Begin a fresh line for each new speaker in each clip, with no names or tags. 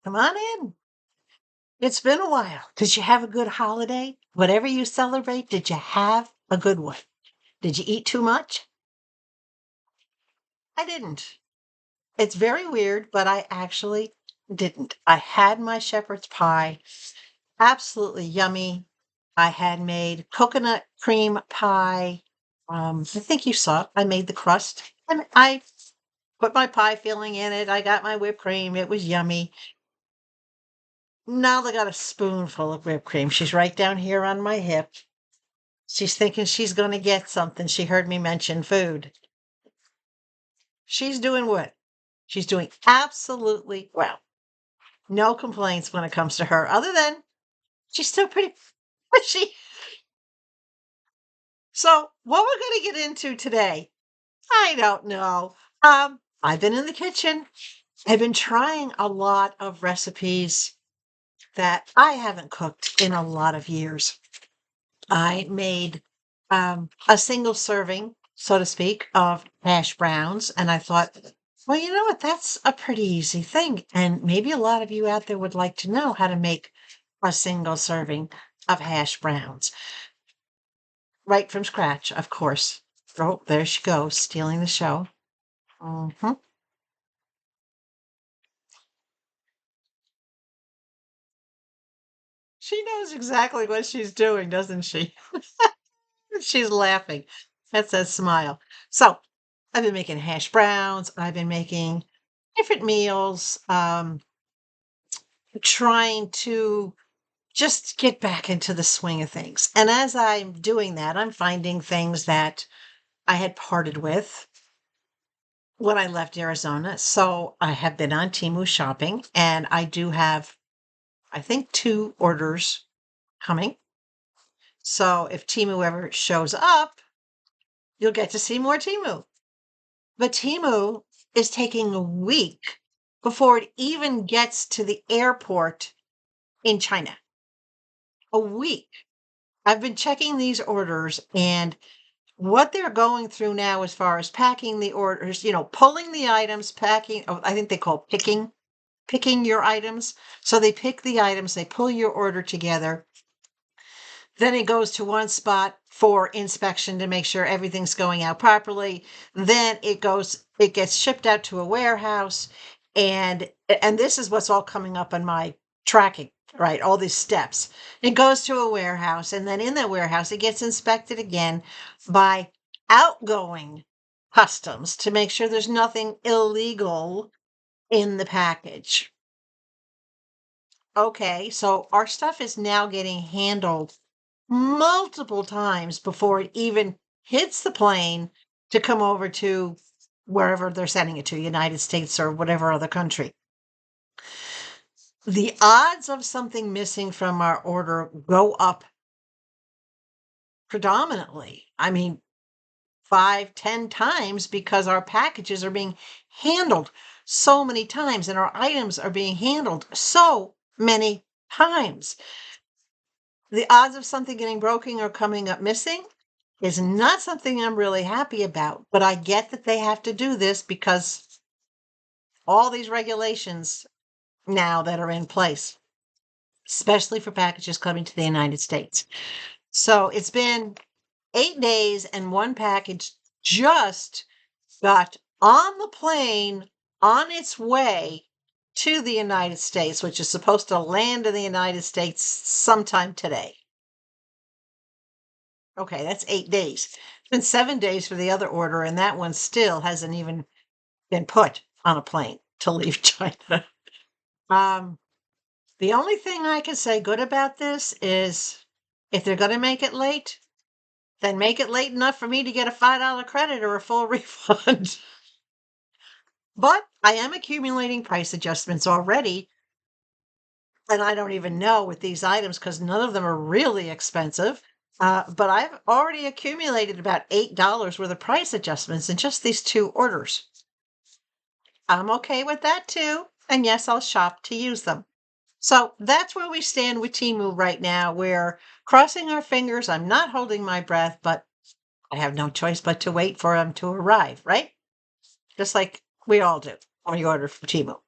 Come on in. It's been a while. Did you have a good holiday? Whatever you celebrate, did you have a good one? Did you eat too much? I didn't. It's very weird, but I actually didn't. I had my shepherd's pie, absolutely yummy. I had made coconut cream pie. I think you saw it. I made the crust and I put my pie filling in it. I got my whipped cream. It was yummy. Now they got a spoonful of whipped cream. She's right down here on my hip. She's thinking she's going to get something. She heard me mention food. She's doing what? She's doing absolutely well. No complaints when it comes to her, other than she's still pretty pushy. So, what we're going to get into today, I don't know. I've been in the kitchen. I've been trying a lot of recipes that I haven't cooked in a lot of years. I made a single serving, so to speak, of hash browns. And I thought, well, you know what? That's a pretty easy thing. And maybe a lot of you out there would like to know how to make a single serving of hash browns. Right from scratch, of course. Oh, there she goes, stealing the show. Mm-hmm. She knows exactly what she's doing, doesn't she? She's laughing. That's a smile. So I've been making hash browns. I've been making different meals, trying to just get back into the swing of things. And as I'm doing that, I'm finding things that I had parted with when I left Arizona. So I have been on Temu shopping, and I do have, I think, 2 orders coming. So if Temu ever shows up, you'll get to see more Temu. But Temu is taking a week before it even gets to the airport in China. A week. I've been checking these orders, and what they're going through now as far as packing the orders, pulling the items, packing, I think they call picking your items. So they pick the items, they pull your order together. Then it goes to one spot for inspection to make sure everything's going out properly. Then it gets shipped out to a warehouse. And this is what's all coming up on my tracking, right? All these steps. It goes to a warehouse, and then in that warehouse, it gets inspected again by outgoing customs to make sure there's nothing illegal in the package. Okay, so our stuff is now getting handled multiple times before it even hits the plane to come over to wherever they're sending it to, United States or whatever other country. The odds of something missing from our order go up predominantly. I mean, 5, 10 times, because our packages are being handled so many times and our items are being handled so many times. The odds of something getting broken or coming up missing is not something I'm really happy about, but I get that they have to do this because all these regulations now that are in place, especially for packages coming to the United States. So it's been 8 days, and one package just got on the plane on its way to the United States, which is supposed to land in the United States sometime today. Okay, that's 8 days. It's been 7 days for the other order, and that one still hasn't even been put on a plane to leave China. The only thing I can say good about this is if they're going to make it late, then make it late enough for me to get a $5 credit or a full refund. But I am accumulating price adjustments already, and I don't even know with these items because none of them are really expensive. But I've already accumulated about $8 worth of price adjustments in just these 2 orders. I'm okay with that too. And yes, I'll shop to use them. So that's where we stand with Temu right now. We're crossing our fingers. I'm not holding my breath, but I have no choice but to wait for them to arrive, right? Just like we all do when we order from Temu.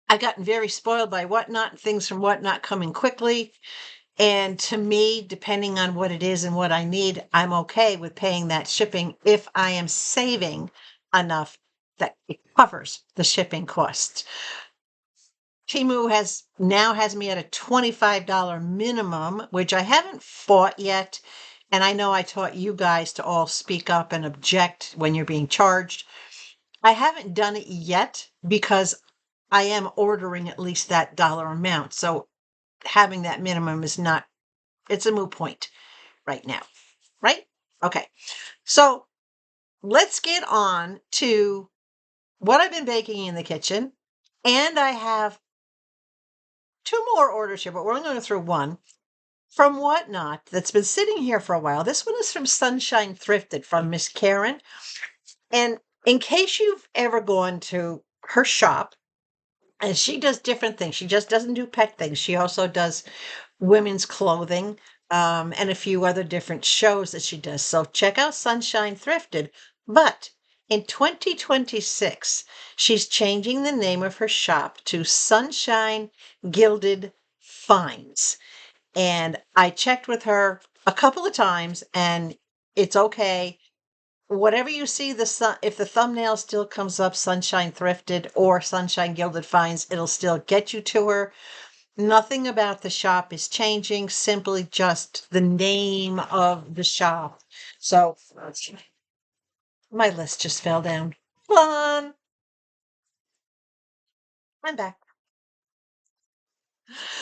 I've gotten very spoiled by Whatnot and things from Whatnot coming quickly. And to me, depending on what it is and what I need, I'm okay with paying that shipping if I am saving enough that it covers the shipping costs. Temu has me at a $25 minimum, which I haven't fought yet. And I know I taught you guys to all speak up and object when you're being charged. I haven't done it yet because I am ordering at least that dollar amount. So having that minimum is not, it's a moot point right now, right? Okay. So let's get on to what I've been baking in the kitchen. And I have two more orders here, but we're only going through one from Whatnot that's been sitting here for a while. This one is from SunshineThriftd from Miss Karen. And in case you've ever gone to her shop, and she does different things. She just doesn't do pet things. She also does women's clothing and a few other different shows that she does. So check out SunshineThriftd. But in 2026, she's changing the name of her shop to Sunshine Gilded Finds. And I checked with her a couple of times and it's okay. Whatever you see, if the thumbnail still comes up SunshineThriftd or Sunshine Gilded Finds, it'll still get you to her. Nothing about the shop is changing, simply just the name of the shop. So my list just fell down. Fun. I'm back.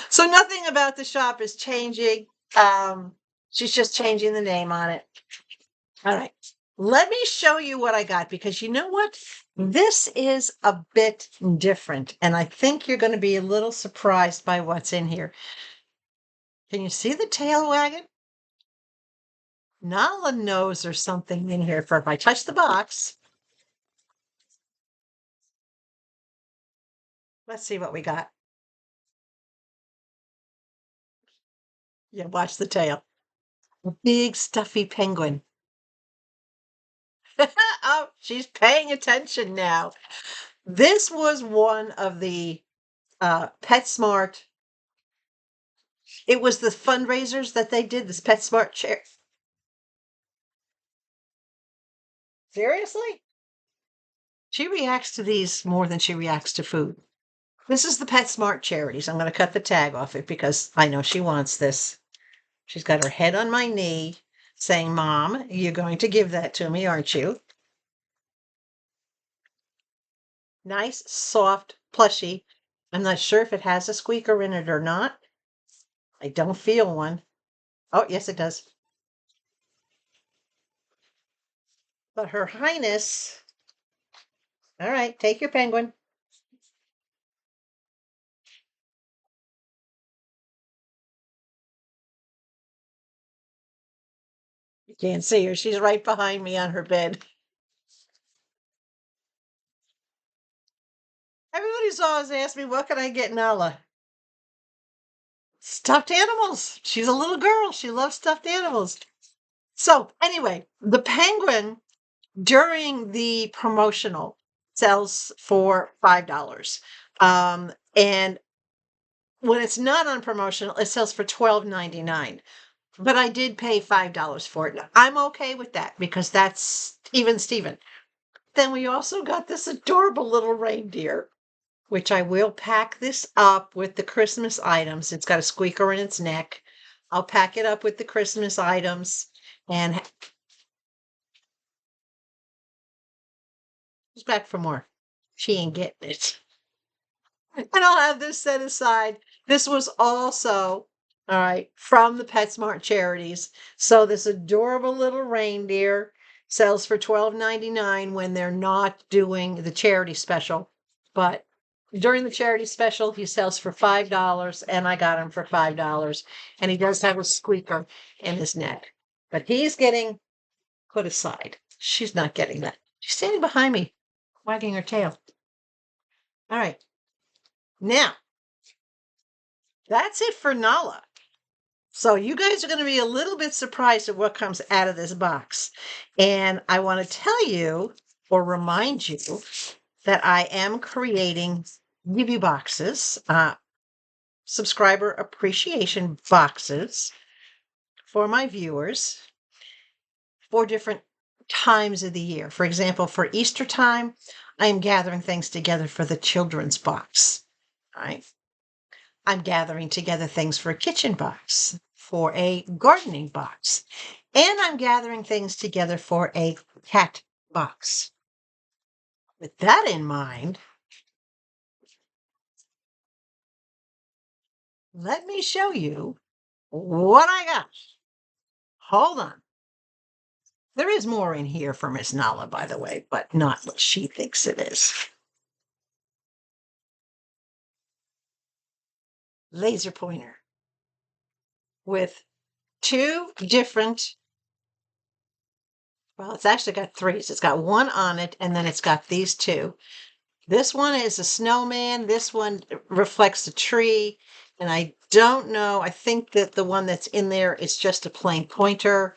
So nothing about the shop is changing. She's just changing the name on it. All right. Let me show you what I got because you know what? This is a bit different, and I think you're going to be a little surprised by what's in here. Can you see the tail wagging? Nala knows there's something in here for if I touch the box. Let's see what we got. Yeah, watch the tail. A big stuffy penguin. Oh, she's paying attention now. This was one of the PetSmart. It was the fundraisers that they did, this PetSmart chair. Seriously? She reacts to these more than she reacts to food. This is the PetSmart charities. I'm going to cut the tag off it because I know she wants this. She's got her head on my knee saying, Mom, you're going to give that to me, aren't you? Nice, soft, plushy. I'm not sure if it has a squeaker in it or not. I don't feel one. Oh, yes, it does. But Her Highness, all right, take your penguin. You can't see her. She's right behind me on her bed. Everybody's always asked me, what can I get Nala? Stuffed animals. She's a little girl. She loves stuffed animals. So anyway, the penguin during the promotional sells for $5. And when it's not on promotional, it sells for $12.99. But I did pay $5 for it. I'm okay with that because that's even Steven. Then we also got this adorable little reindeer, which I will pack this up with the Christmas items. It's got a squeaker in its neck. I'll pack it up with the Christmas items and who's back for more? She ain't getting it. And I'll have this set aside. This was also, all right, from the PetSmart charities. So this adorable little reindeer sells for $12.99 when they're not doing the charity special. But during the charity special, he sells for $5, and I got him for $5. And he does have a squeaker in his neck. But he's getting put aside. She's not getting that. She's standing behind me, wagging her tail. All right. Now, that's it for Nala. So you guys are going to be a little bit surprised at what comes out of this box. And I want to tell you or remind you that I am creating give you boxes, subscriber appreciation boxes for my viewers for different times of the year. For example, for Easter time, I am gathering things together for the children's box. All right. I'm gathering together things for a kitchen box, for a gardening box, and I'm gathering things together for a cat box. With that in mind, let me show you what I got. Hold on. There is more in here for Miss Nala, by the way, but not what she thinks it is. Laser pointer with two different, well, it's actually got three. So it's got one on it, and then it's got these two. This one is a snowman. This one reflects a tree. And I don't know. I think that the one that's in there is just a plain pointer.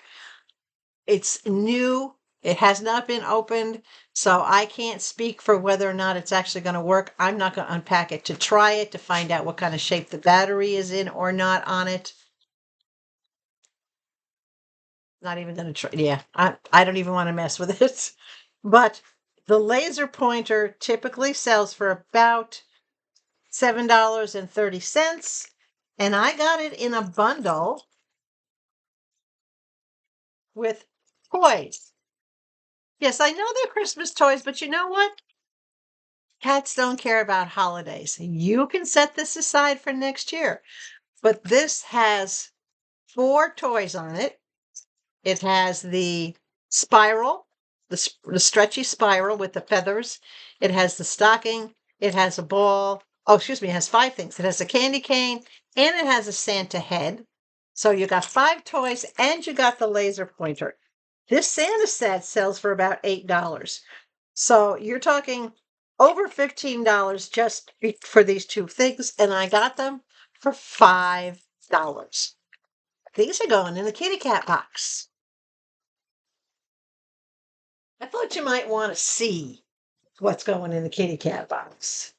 It's new. It has not been opened. So I can't speak for whether or not it's actually going to work. I'm not going to unpack it to try it, to find out what kind of shape the battery is in or not on it. Not even going to try. Yeah, I don't even want to mess with it. But the laser pointer typically sells for about $7.30. And I got it in a bundle with toys. Yes, I know they're Christmas toys, but you know what? Cats don't care about holidays. You can set this aside for next year. But this has 4 toys on it. It has the spiral, the stretchy spiral with the feathers. It has the stocking. It has a ball. Oh, excuse me, it has 5 things. It has a candy cane and it has a Santa head. So you got 5 toys and you got the laser pointer. This Santa set sells for about $8. So you're talking over $15 just for these 2 things. And I got them for $5. These are going in the kitty cat box. I thought you might want to see what's going in the kitty cat box.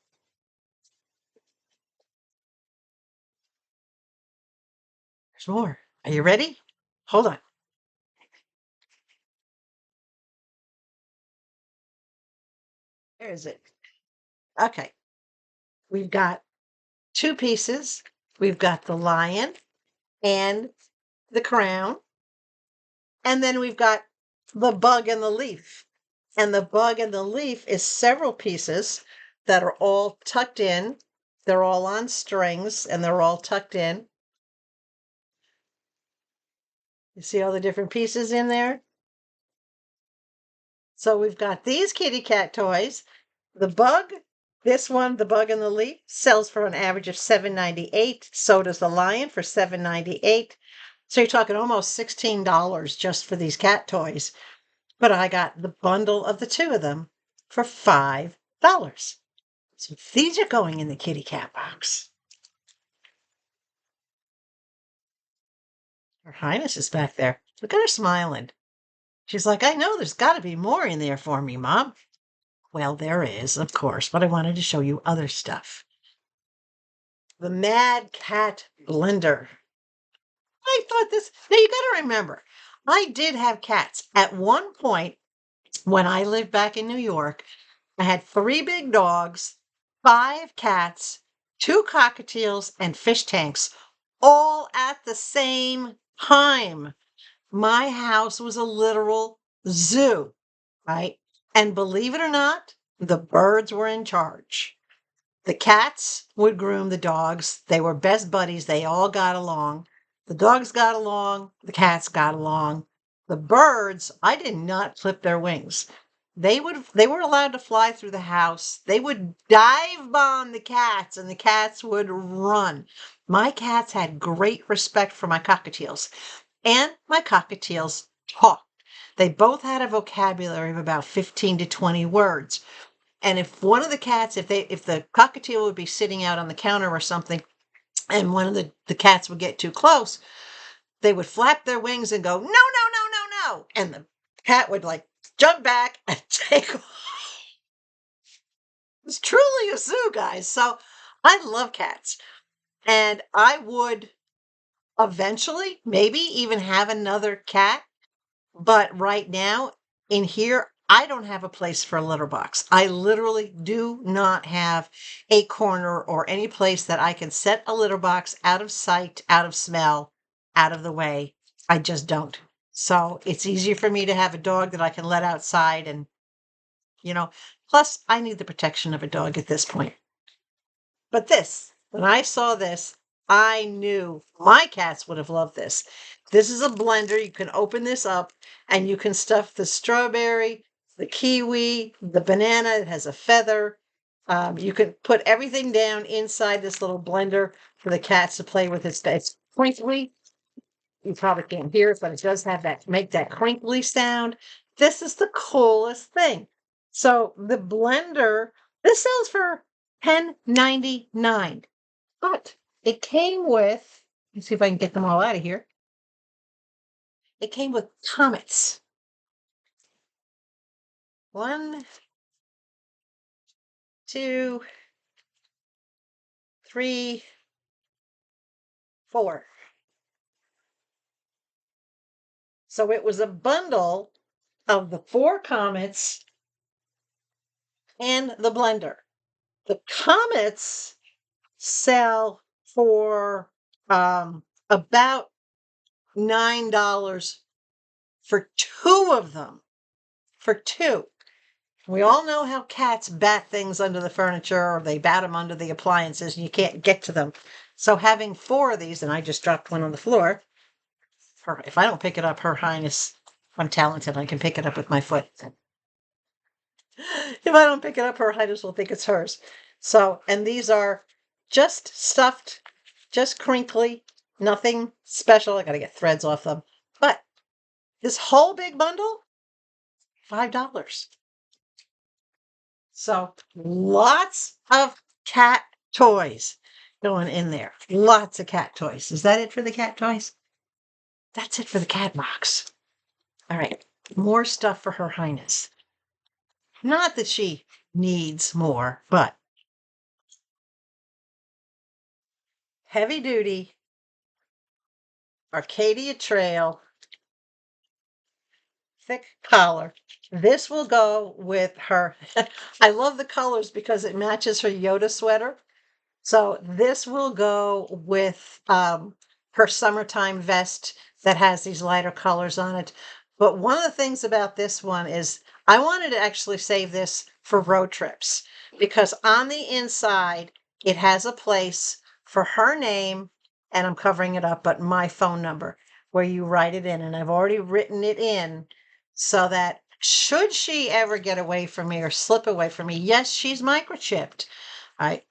There's more. Are you ready? Hold on. Where is it? Okay. We've got 2 pieces. We've got the lion and the crown. And then we've got the bug and the leaf. And the bug and the leaf is several pieces that are all tucked in. They're all on strings and they're all tucked in. You see all the different pieces in there? So we've got these kitty cat toys. The bug, this one, the bug and the leaf, sells for an average of $7.98. So does the lion for $7.98. So you're talking almost $16 just for these cat toys. But I got the bundle of the 2 of them for $5. So these are going in the kitty cat box. Her Highness is back there. Look at her smiling. She's like, I know there's got to be more in there for me, Mom. Well, there is, of course, but I wanted to show you other stuff. The Mad Cat Blender. I thought this, now you got to remember, I did have cats. At one point, when I lived back in New York, I had 3 big dogs, 5 cats, 2 cockatiels, and fish tanks, all at the same time. My house was a literal zoo, right? And believe it or not, the birds were in charge. The cats would groom the dogs. They were best buddies. They all got along. The dogs got along. The cats got along. The birds, I did not clip their wings. They were allowed to fly through the house. They would dive bomb the cats and the cats would run. My cats had great respect for my cockatiels and my cockatiels talked. They both had a vocabulary of about 15 to 20 words. And if one of the cats, if the cockatiel would be sitting out on the counter or something, and one of the cats would get too close, they would flap their wings and go, no, no, no, no, no. And the cat would like jump back and take off. It's truly a zoo, guys. So I love cats. And I would eventually maybe even have another cat. But right now in here, I don't have a place for a litter box. I literally do not have a corner or any place that I can set a litter box out of sight, out of smell, out of the way. I just don't. So it's easier for me to have a dog that I can let outside and, plus I need the protection of a dog at this point. But when I saw this, I knew my cats would have loved this. This is a blender. You can open this up and you can stuff the strawberry, the kiwi, the banana. It has a feather. You can put everything down inside this little blender for the cats to play with. It's crinkly. You probably can't hear it, but it does make that crinkly sound. This is the coolest thing. So the blender, this sells for $10.99. But it came with, let's see if I can get them all out of here. It came with comets. 1, 2, 3, 4. So it was a bundle of the 4 comets and the blender. The comets sell for about $9 for 2 of them. For 2. We all know how cats bat things under the furniture or they bat them under the appliances and you can't get to them. So having 4 of these, and I just dropped one on the floor. If I don't pick it up, Her Highness, I'm talented. I can pick it up with my foot. If I don't pick it up, Her Highness will think it's hers. So, and these are just stuffed, just crinkly, nothing special. I got to get threads off them. But this whole big bundle, $5. So lots of cat toys going in there. Lots of cat toys. Is that it for the cat toys? That's it for the cat box. All right. More stuff for Her Highness. Not that she needs more, but heavy duty Arcadia Trail thick collar. This will go with her. I love the colors because it matches her Yoda sweater. So this will go with her summertime vest that has these lighter colors on it. But one of the things about this one is I wanted to actually save this for road trips because on the inside, it has a place for her name, and I'm covering it up, but my phone number where you write it in. And I've already written it in so that should she ever get away from me or slip away from me, yes, she's microchipped, right?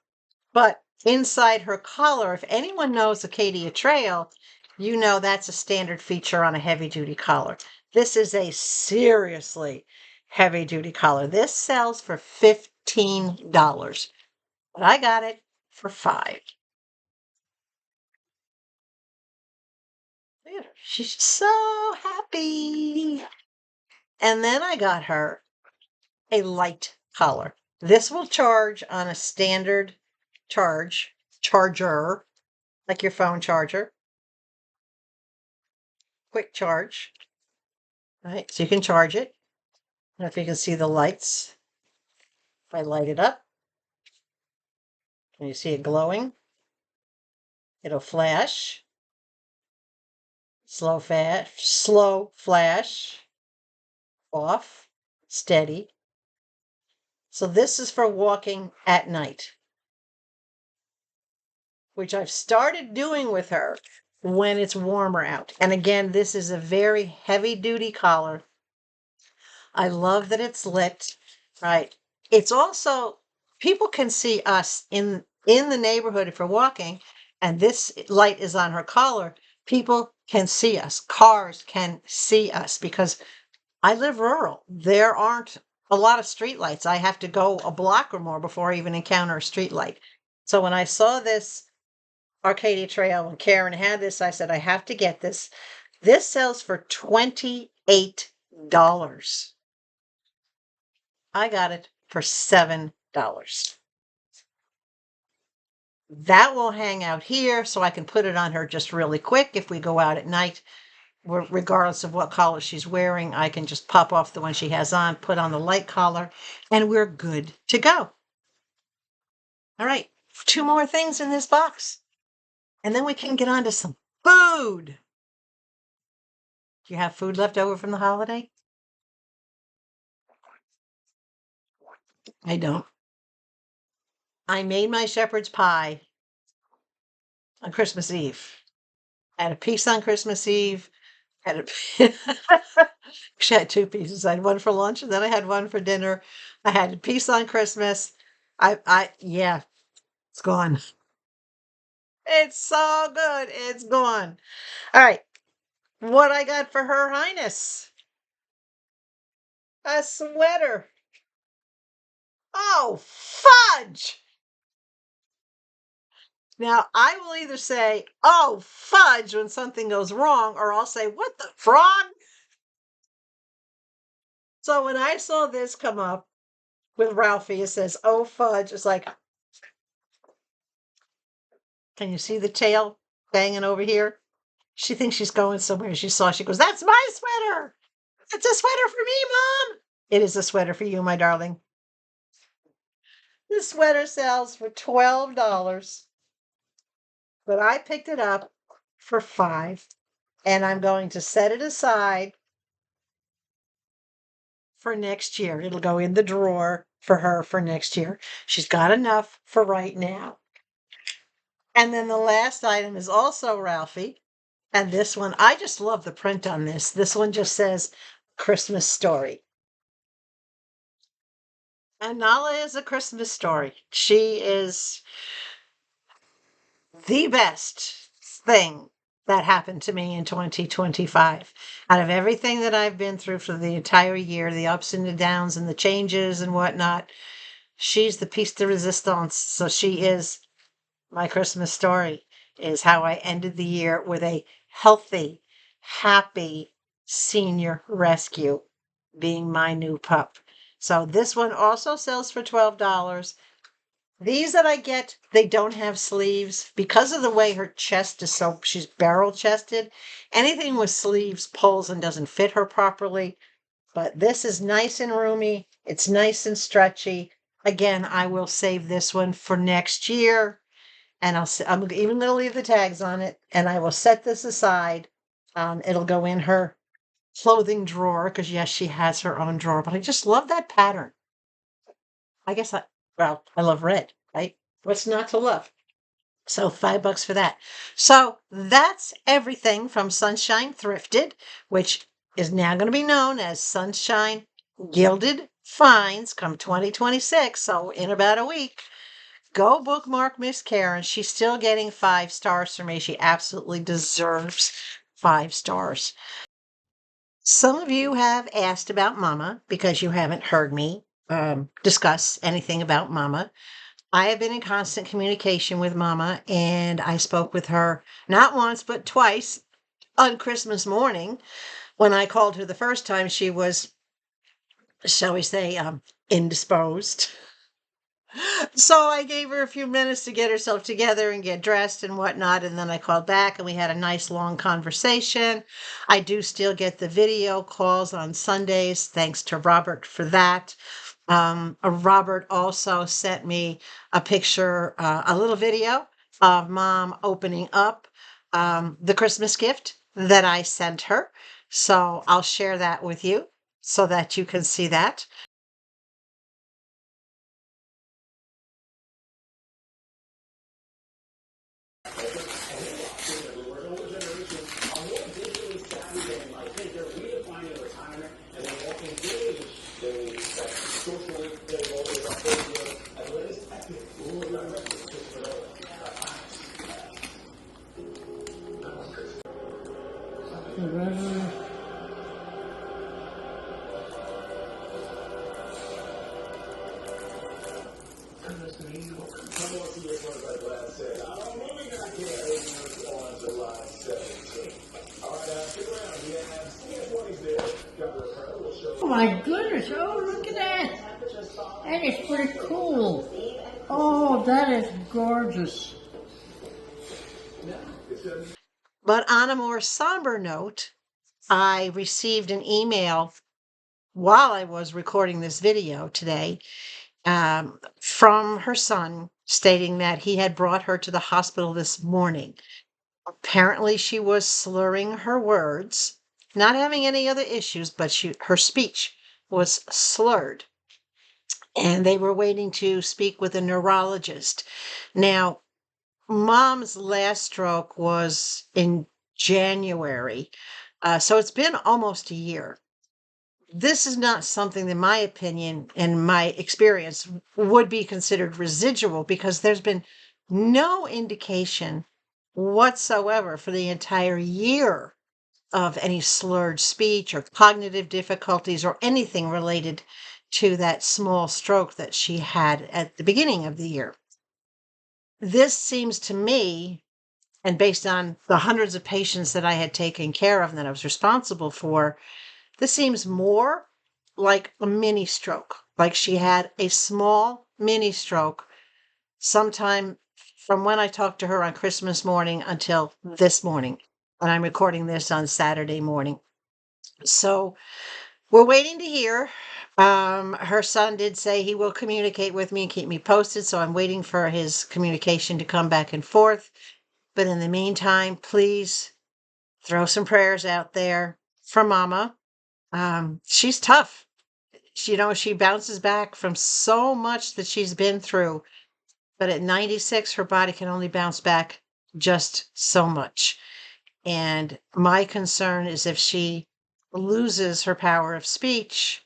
But inside her collar, if anyone knows Acadia Trail, you know that's a standard feature on a heavy-duty collar. This is a seriously heavy-duty collar. This sells for $15, but I got it for $5. Look at her. She's so happy. And then I got her a light collar. This will charge on a standard charger, like your phone charger. Quick charge. Right, so you can charge it. I don't know if you can see the lights. If I light it up, can you see it glowing? It'll flash. Slow flash. Off. Steady. So this is for walking at night, which I've started doing with her when it's warmer out. And again, this is a very heavy duty collar. I love that it's lit, right? It's also, people can see us in the neighborhood if we're walking, and this light is on her collar. People can see us. Cars can see us because I live rural. There aren't a lot of street lights. I have to go a block or more before I even encounter a street light. So when I saw this Arcadia Trail and Karen had this, I said, I have to get this. This sells for $28. I got it for $7. That will hang out here so I can put it on her just really quick if we go out at night. Regardless of what collar she's wearing, I can just pop off the one she has on, put on the light collar, and we're good to go. All right, 2 more things in this box, and then we can get on to some food. Do you have food left over from the holiday? I don't. I made my shepherd's pie on Christmas Eve. I had a piece on Christmas Eve. Had a Actually, I had 2 pieces. I had one for lunch, and then I had one for dinner. I had a piece on Christmas. Yeah, it's gone. It's so good. It's gone. All right. What I got for Her Highness? A sweater. Oh, fudge. Now, I will either say, oh, fudge, when something goes wrong, or I'll say, what the frog? So when I saw this come up with Ralphie, it says, oh, fudge. It's like, can you see the tail banging over here? She thinks she's going somewhere. She goes, that's my sweater. It's a sweater for me, Mom. It is a sweater for you, my darling. This sweater sells for $12, but I picked it up for $5, and I'm going to set it aside for next year. It'll go in the drawer for her for next year. She's got enough for right now. And then the last item is also Ralphie. And this one, I just love the print on this. This one just says Christmas Story. And Nala is a Christmas story. She is the best thing that happened to me in 2025. Out of everything that I've been through for the entire year, the ups and the downs and the changes and whatnot, she's the piece de resistance. So she is my Christmas story, is how I ended the year with a healthy, happy senior rescue being my new pup. So this one also sells for $12. These that I get, they don't have sleeves because of the way her chest is so, she's barrel chested. Anything with sleeves pulls and doesn't fit her properly. But this is nice and roomy. It's nice and stretchy. Again, I will save this one for next year. And I'm even going to leave the tags on it. And I will set this aside. It'll go in her clothing drawer because, yes, she has her own drawer. But I just love that pattern. I guess I love red, right? What's not to love? So $5 for that. So that's everything from SunshineThriftd, which is now going to be known as Sunshine Gilded Finds come 2026. So in about a week, go bookmark Miss Karen. She's still getting 5 stars from me. She absolutely deserves 5 stars. Some of you have asked about Momma because you haven't heard me discuss anything about Momma. I have been in constant communication with Momma, and I spoke with her not once but twice on Christmas morning. When I called her the first time, she was, shall we say, indisposed. So I gave her a few minutes to get herself together and get dressed and whatnot, and then I called back and we had a nice long conversation. I do still get the video calls on Sundays, thanks to Robert for that. Robert also sent me a picture, a little video of Mom opening up the Christmas gift that I sent her. So I'll share that with you so that you can see that.
Oh my goodness, oh look at that. And it's pretty cool. Oh, that is gorgeous.
But on a more somber note, I received an email while I was recording this video today from her son stating that he had brought her to the hospital this morning. Apparently, she was slurring her words, not having any other issues, but her speech was slurred. And they were waiting to speak with a neurologist. Now, Mom's last stroke was in January, so it's been almost a year. This is not something, in my opinion and my experience, would be considered residual because there's been no indication whatsoever for the entire year of any slurred speech or cognitive difficulties or anything related to that small stroke that she had at the beginning of the year. This seems to me, and based on the hundreds of patients that I had taken care of and that I was responsible for, this seems more like a mini stroke, like she had a small mini stroke sometime from when I talked to her on Christmas morning until this morning. And I'm recording this on Saturday morning. So we're waiting to hear. Her son did say he will communicate with me and keep me posted. So I'm waiting for his communication to come back and forth. But in the meantime, please throw some prayers out there for Mama. She's tough. She bounces back from so much that she's been through. But at 96, her body can only bounce back just so much. And my concern is if she loses her power of speech,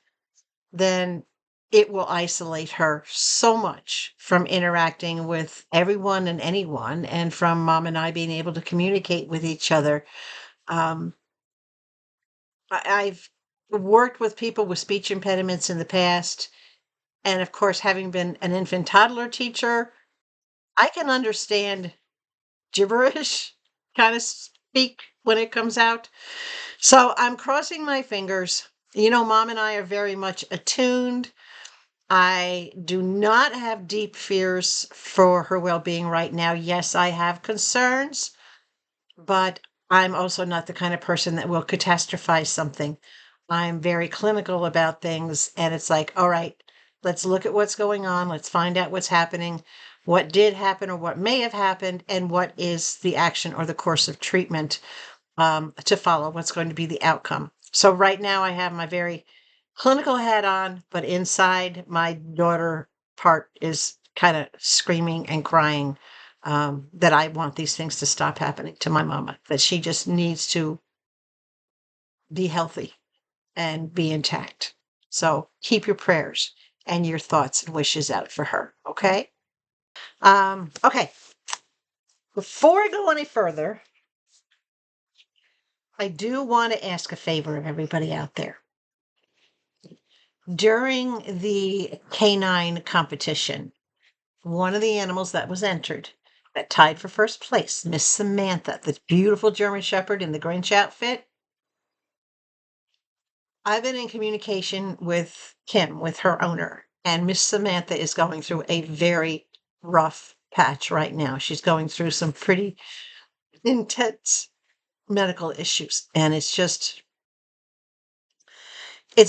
then it will isolate her so much from interacting with everyone and anyone, and from Mom and I being able to communicate with each other. I've worked with people with speech impediments in the past. And of course, having been an infant toddler teacher, I can understand gibberish kind of speak when it comes out. So I'm crossing my fingers. Mom and I are very much attuned. I do not have deep fears for her well-being right now. Yes, I have concerns, but I'm also not the kind of person that will catastrophize something. I'm very clinical about things, and it's like, all right, let's look at what's going on. Let's find out what's happening, what did happen or what may have happened, and what is the action or the course of treatment to follow, what's going to be the outcome. So right now I have my very clinical hat on, but inside my daughter part is kind of screaming and crying that I want these things to stop happening to my mama, that she just needs to be healthy and be intact. So keep your prayers and your thoughts and wishes out for her. Okay. Okay. Before I go any further, I do want to ask a favor of everybody out there. During the canine competition, one of the animals that was entered that tied for first place, Miss Samantha, the beautiful German Shepherd in the Grinch outfit. I've been in communication with Kim, with her owner, and Miss Samantha is going through a very rough patch right now. She's going through some pretty intense medical issues, and it's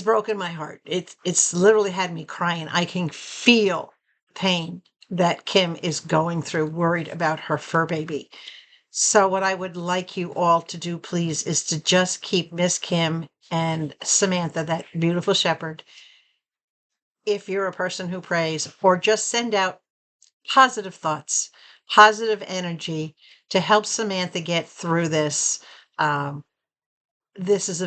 broken my heart. It's literally had me crying. I can feel pain that Kim is going through, worried about her fur baby. So what I would like you all to do, please, is to just keep Miss Kim and Samantha, that beautiful shepherd, if you're a person who prays, or just send out positive thoughts, positive energy to help Samantha get through this. This is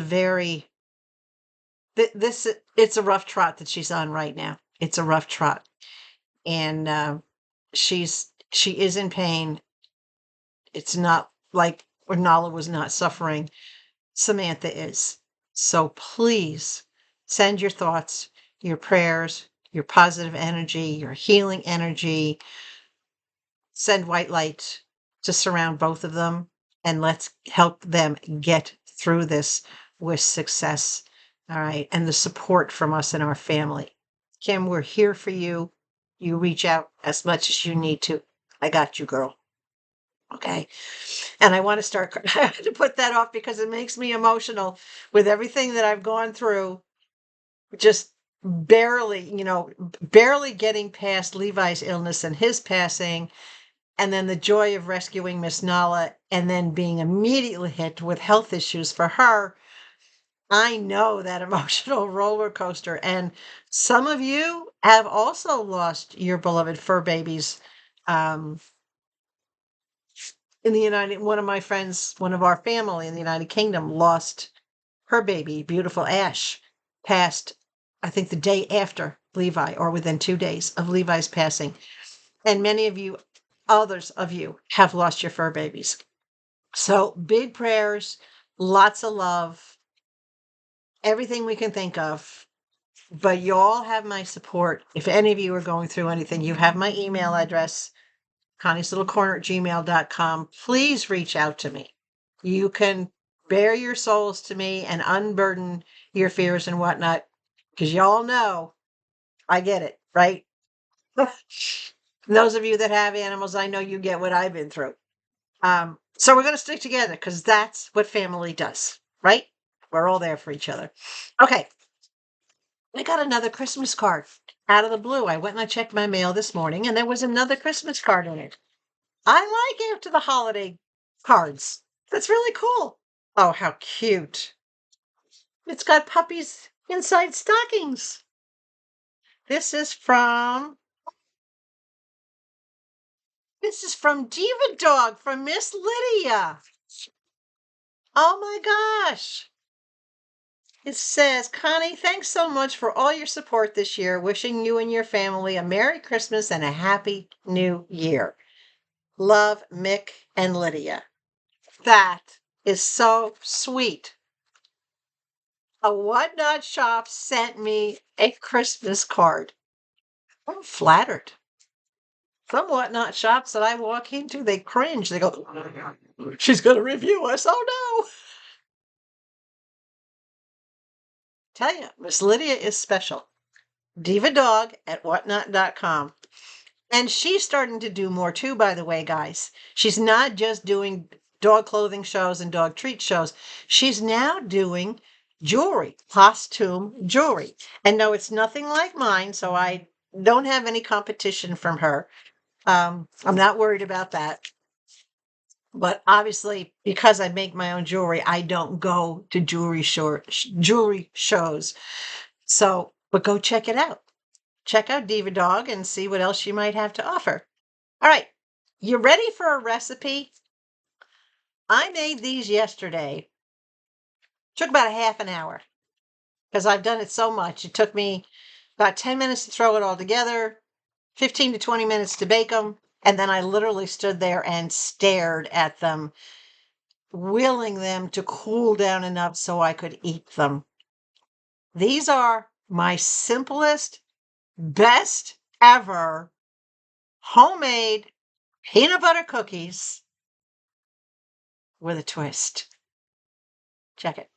it's a rough trot that she's on right now. It's a rough trot. And she is in pain. It's not like Nala was not suffering. Samantha is. So please send your thoughts, your prayers, your positive energy, your healing energy. Send white light to surround both of them, and let's help them get through this with success. All right. And the support from us and our family. Kim, we're here for you. You reach out as much as you need to. I got you, girl. Okay. And I want to start, I had to put that off because it makes me emotional with everything that I've gone through, just barely, barely getting past Levi's illness and his passing, and then the joy of rescuing Miss Nala, and then being immediately hit with health issues for her. I know that emotional roller coaster. And some of you have also lost your beloved fur babies. Um, one of my friends, one of our family in the United Kingdom lost her baby, beautiful Ash, passed, I think the day after Levi, or within 2 days of Levi's passing. And many of you, others of you, have lost your fur babies. So big prayers, lots of love, everything we can think of. But you all have my support. If any of you are going through anything, you have my email address, konneeslittlecorner@gmail.com. Please reach out to me. You can bare your souls to me and unburden your fears and whatnot, because y'all know I get it, right? Those of you that have animals, I know you get what I've been through. So we're going to stick together because that's what family does, right? We're all there for each other. Okay. I got another Christmas card out of the blue. I went and I checked my mail this morning and there was another Christmas card in it. I like after the holiday cards. That's really cool. Oh, how cute. It's got puppies inside stockings. This is from DivaDog, from Miss Lydia. Oh my gosh. It says, Connie, thanks so much for all your support this year. Wishing you and your family a Merry Christmas and a Happy New Year. Love, Mick and Lydia. That is so sweet. A Whatnot shop sent me a Christmas card. I'm flattered. Some Whatnot shops that I walk into, they cringe. They go, she's going to review us. Oh no. Tell you, Miss Lydia is special. DivaDog at whatnot.com. And she's starting to do more too, by the way, guys. She's not just doing dog clothing shows and dog treat shows. She's now doing jewelry, costume jewelry. And no, it's nothing like mine, so I don't have any competition from her. I'm not worried about that. But obviously, because I make my own jewelry, I don't go to jewelry shows. So, but go check it out. Check out DivaDog and see what else she might have to offer. All right, you ready for a recipe? I made these yesterday. Took about a half an hour because I've done it so much. It took me about 10 minutes to throw it all together, 15 to 20 minutes to bake them, and then I literally stood there and stared at them, willing them to cool down enough so I could eat them. These are my simplest, best ever homemade peanut butter cookies with a twist. Check it.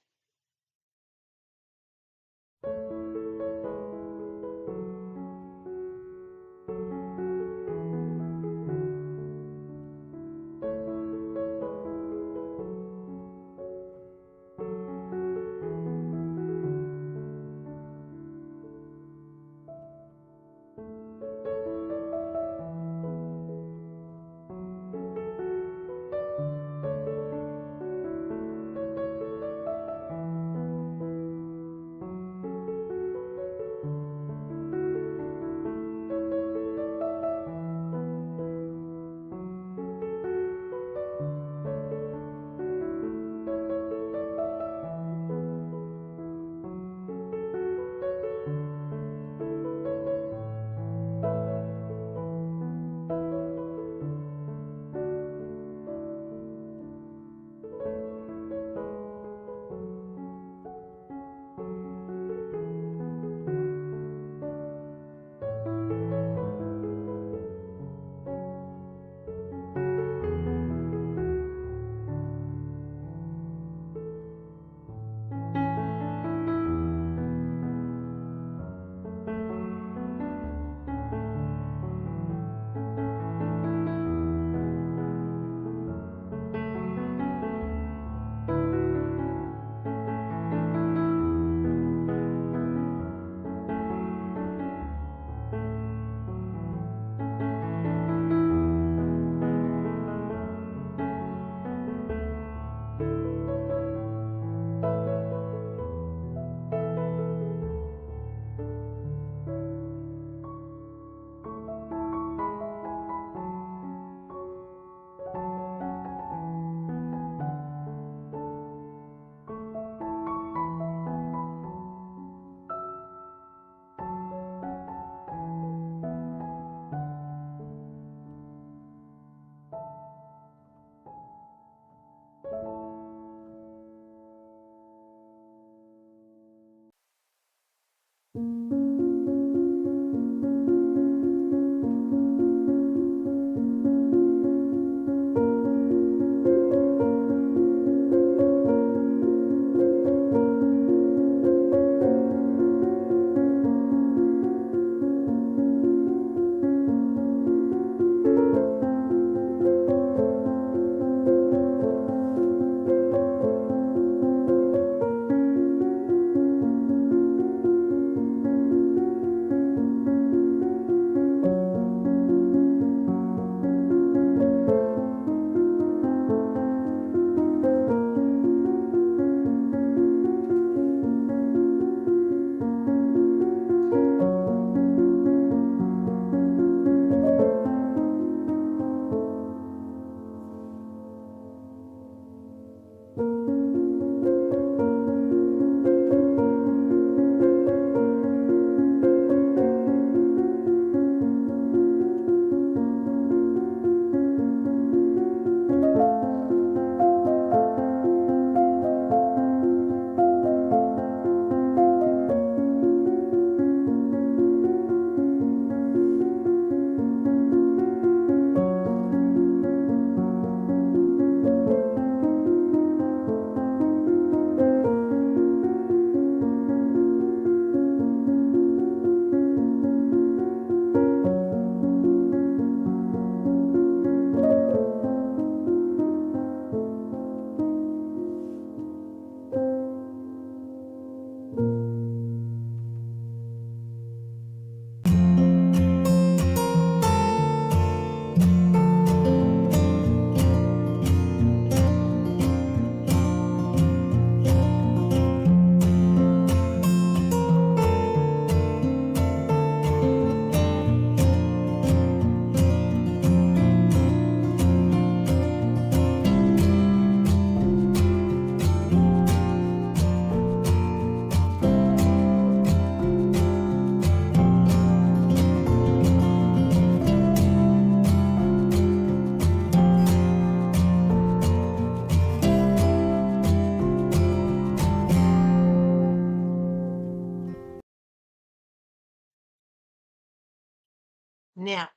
Now,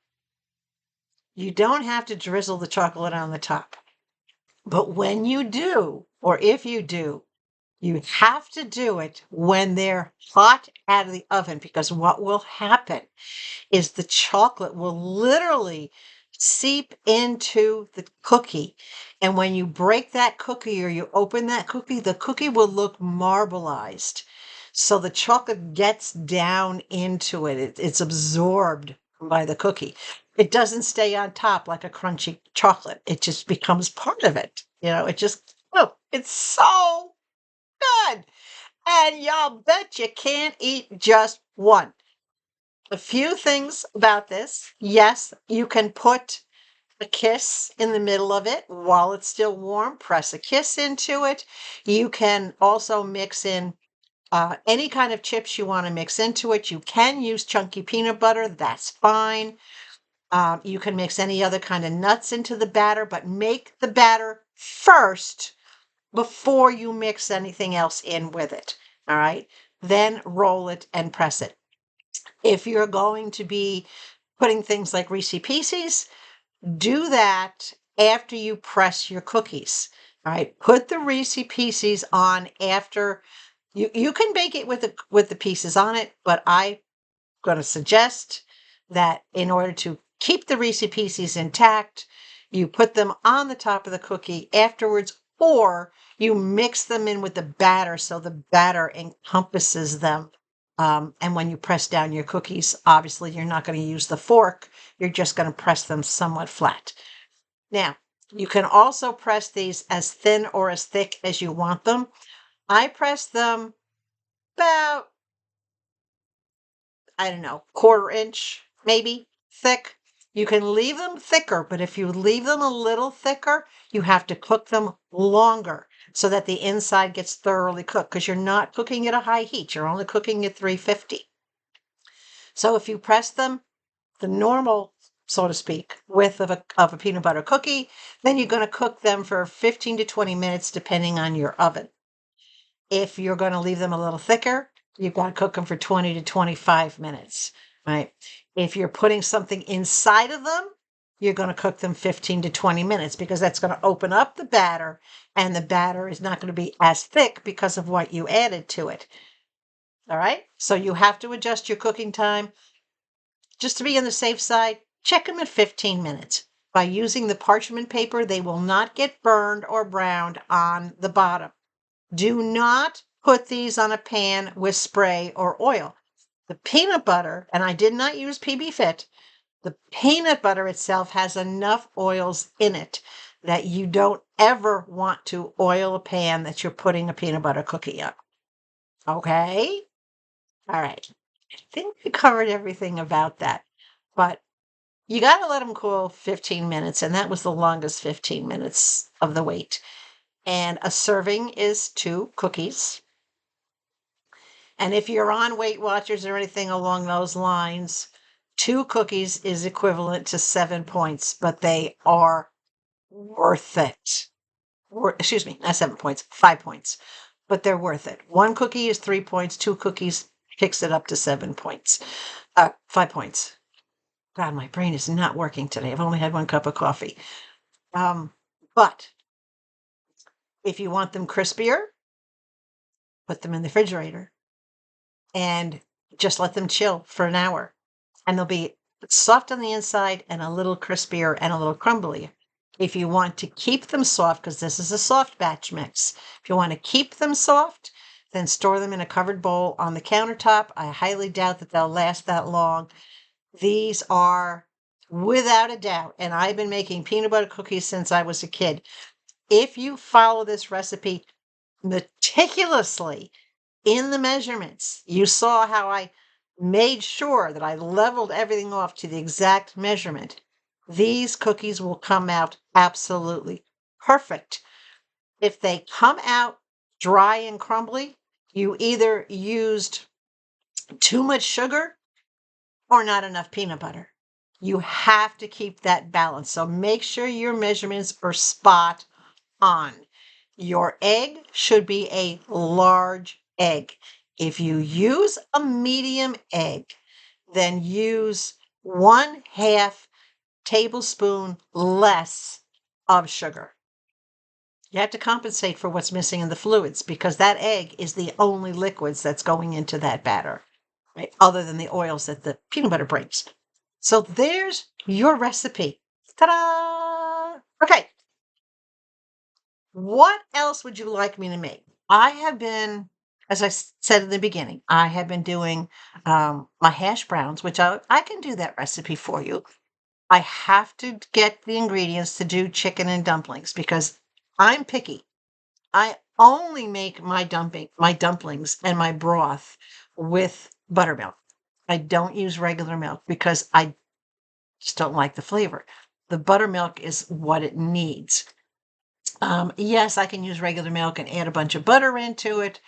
you don't have to drizzle the chocolate on the top, but when you do, or if you do, you have to do it when they're hot out of the oven, because what will happen is the chocolate will literally seep into the cookie. And when you break that cookie or you open that cookie, the cookie will look marbleized. So the chocolate gets down into it. It's absorbed by the cookie. It doesn't stay on top like a crunchy chocolate. It just becomes part of it. It just, oh, it's so good. And y'all bet you can't eat just one. A few things about this. Yes, you can put a kiss in the middle of it while it's still warm. Press a kiss into it. You can also mix in any kind of chips you want to mix into it. You can use chunky peanut butter. That's fine. You can mix any other kind of nuts into the batter, but make the batter first before you mix anything else in with it. All right. Then roll it and press it. If you're going to be putting things like Reese Pieces, do that after you press your cookies. All right. Put the Reese Pieces on after you can bake it with the pieces on it, but I'm going to suggest that in order to keep the Reese Pieces intact, you put them on the top of the cookie afterwards, or you mix them in with the batter so the batter encompasses them. And when you press down your cookies, obviously you're not going to use the fork. You're just going to press them somewhat flat. Now, you can also press these as thin or as thick as you want them. I press them about, I don't know, 1/4 inch, maybe thick. You can leave them thicker, but if you leave them a little thicker, you have to cook them longer so that the inside gets thoroughly cooked, because you're not cooking at a high heat. You're only cooking at 350. So if you press them the normal, so to speak, width of a peanut butter cookie, then you're going to cook them for 15 to 20 minutes, depending on your oven. If you're going to leave them a little thicker, you've got to cook them for 20 to 25 minutes, right? If you're putting something inside of them, you're going to cook them 15 to 20 minutes, because that's going to open up the batter, and the batter is not going to be as thick because of what you added to it. All right? So you have to adjust your cooking time. Just to be on the safe side, check them at 15 minutes. By using the parchment paper, they will not get burned or browned on the bottom. Do not put these on a pan with spray or oil. The peanut butter, and I did not use PB Fit, the peanut butter itself has enough oils in it that you don't ever want to oil a pan that you're putting a peanut butter cookie on. Okay? All right. I think we covered everything about that. But you got to let them cool 15 minutes, and that was the longest 15 minutes of the wait. And a serving is 2 cookies. And if you're on Weight Watchers or anything along those lines, 2 cookies is equivalent to 7 points, but they are worth it. Excuse me, not 7 points, 5 points, but they're worth it. 1 cookie is 3 points, 2 cookies kicks it up to 7 points, 5 points. God, my brain is not working today. I've only had 1 cup of coffee. But if you want them crispier, put them in the refrigerator and just let them chill for an hour. And they'll be soft on the inside and a little crispier and a little crumblier. If you want to keep them soft, because this is a soft batch mix, if you want to keep them soft, then store them in a covered bowl on the countertop. I highly doubt that they'll last that long. These are, without a doubt, and I've been making peanut butter cookies since I was a kid. If you follow this recipe meticulously in the measurements, you saw how I made sure that I leveled everything off to the exact measurement. These cookies will come out absolutely perfect. If they come out dry and crumbly, you either used too much sugar or not enough peanut butter. You have to keep that balance. So make sure your measurements are spot on. Your egg should be a large egg. If you use a medium egg, then use 1/2 tablespoon less of sugar. You have to compensate for what's missing in the fluids because that egg is the only liquids that's going into that batter, right? Other than the oils that the peanut butter brings. So there's your recipe. Ta-da! Okay. What else would you like me to make? I have been, as I said in the beginning, I have been doing my hash browns, which I can do that recipe for you. I have to get the ingredients to do chicken and dumplings because I'm picky. I only make my dumplings and my broth with buttermilk. I don't use regular milk because I just don't like the flavor. The buttermilk is what it needs. Yes, I can use regular milk and add a bunch of butter into it,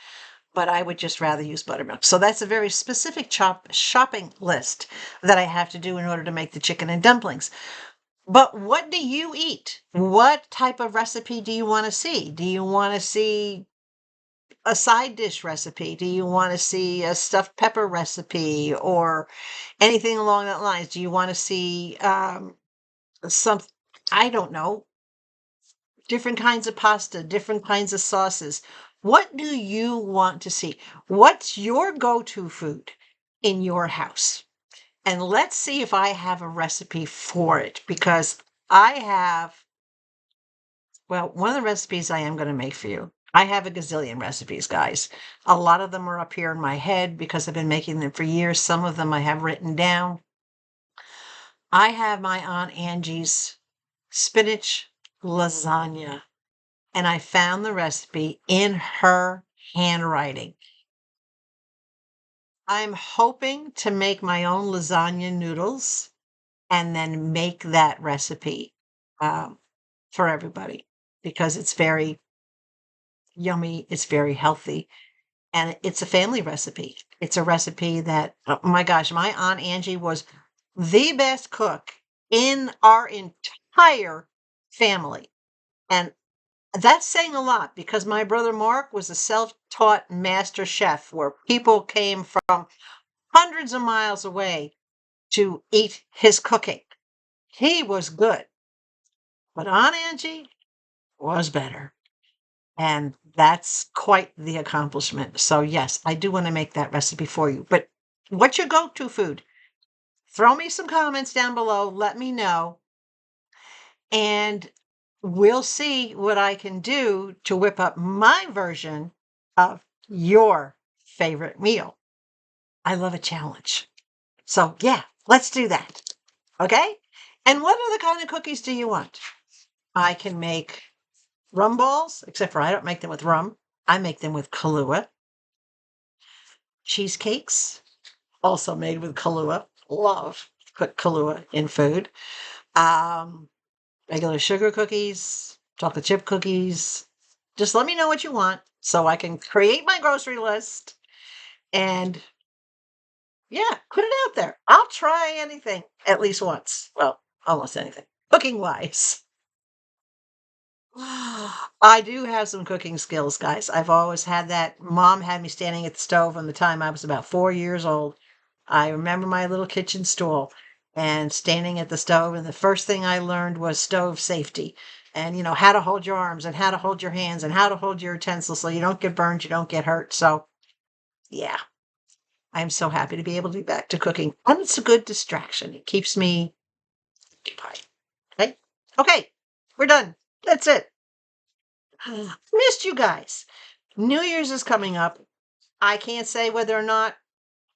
but I would just rather use buttermilk. So that's a very specific shopping list that I have to do in order to make the chicken and dumplings. But what do you eat? What type of recipe do you want to see? Do you want to see a side dish recipe? Do you want to see a stuffed pepper recipe or anything along that lines? Do you want to see some, I don't know, different kinds of pasta, different kinds of sauces? What do you want to see? What's your go-to food in your house? And let's see if I have a recipe for it because I have, well, one of the recipes I am going to make for you. I have a gazillion recipes, guys. A lot of them are up here in my head because I've been making them for years. Some of them I have written down. I have my Aunt Angie's spinach lasagna, and I found the recipe in her handwriting. I'm hoping to make my own lasagna noodles and then make that recipe for everybody because it's very yummy, it's very healthy, and it's a family recipe. It's a recipe that, oh my gosh, my Aunt Angie was the best cook in our entire family. And that's saying a lot because my brother Mark was a self-taught master chef where people came from hundreds of miles away to eat his cooking. He was good, but Aunt Angie was better. And that's quite the accomplishment. So yes, I do want to make that recipe for you. But what's your go-to food? Throw me some comments down below. Let me know. And we'll see what I can do to whip up my version of your favorite meal. I love a challenge. So yeah, let's do that. Okay? And what other kind of cookies do you want? I can make rum balls, except for I don't make them with rum. I make them with Kahlua. Cheesecakes, also made with Kahlua. Love to put Kahlua in food. Regular sugar cookies, chocolate chip cookies. Just let me know what you want so I can create my grocery list and yeah, put it out there. I'll try anything at least once. Well, almost anything. Cooking wise. I do have some cooking skills, guys. I've always had that. Mom had me standing at the stove from the time I was about 4 years old. I remember my little kitchen stool and standing at the stove, and the first thing I learned was stove safety and, how to hold your arms and how to hold your hands and how to hold your utensils so you don't get burned, you don't get hurt. So, yeah, I'm so happy to be able to be back to cooking. And it's a good distraction. It keeps me occupied. Okay? Okay, we're done. That's it. Missed you guys. New Year's is coming up. I can't say whether or not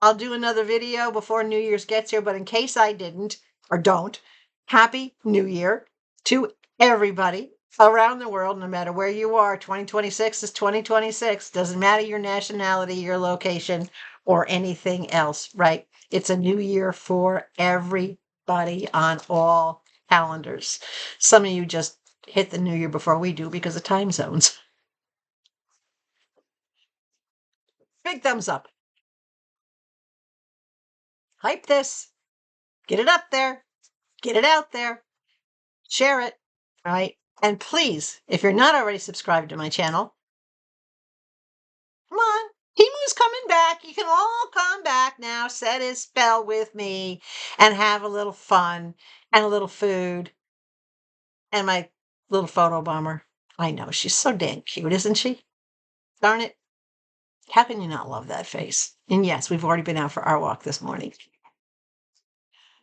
I'll do another video before New Year's gets here, but in case I didn't or don't, Happy New Year to everybody around the world, no matter where you are. 2026 is 2026. Doesn't matter your nationality, your location, or anything else, right? It's a new year for everybody on all calendars. Some of you just hit the new year before we do because of time zones. Big thumbs up. Hype this. Get it up there. Get it out there. Share it. All right. And please, if you're not already subscribed to my channel, come on. Timu's coming back. You can all come back now. Set his spell with me and have a little fun and a little food and my little photo bomber. I know she's so dang cute, isn't she? Darn it. How can you not love that face? And yes, we've already been out for our walk this morning.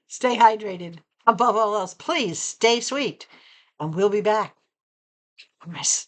Stay hydrated. Above all else, please stay sweet. And we'll be back. I promise.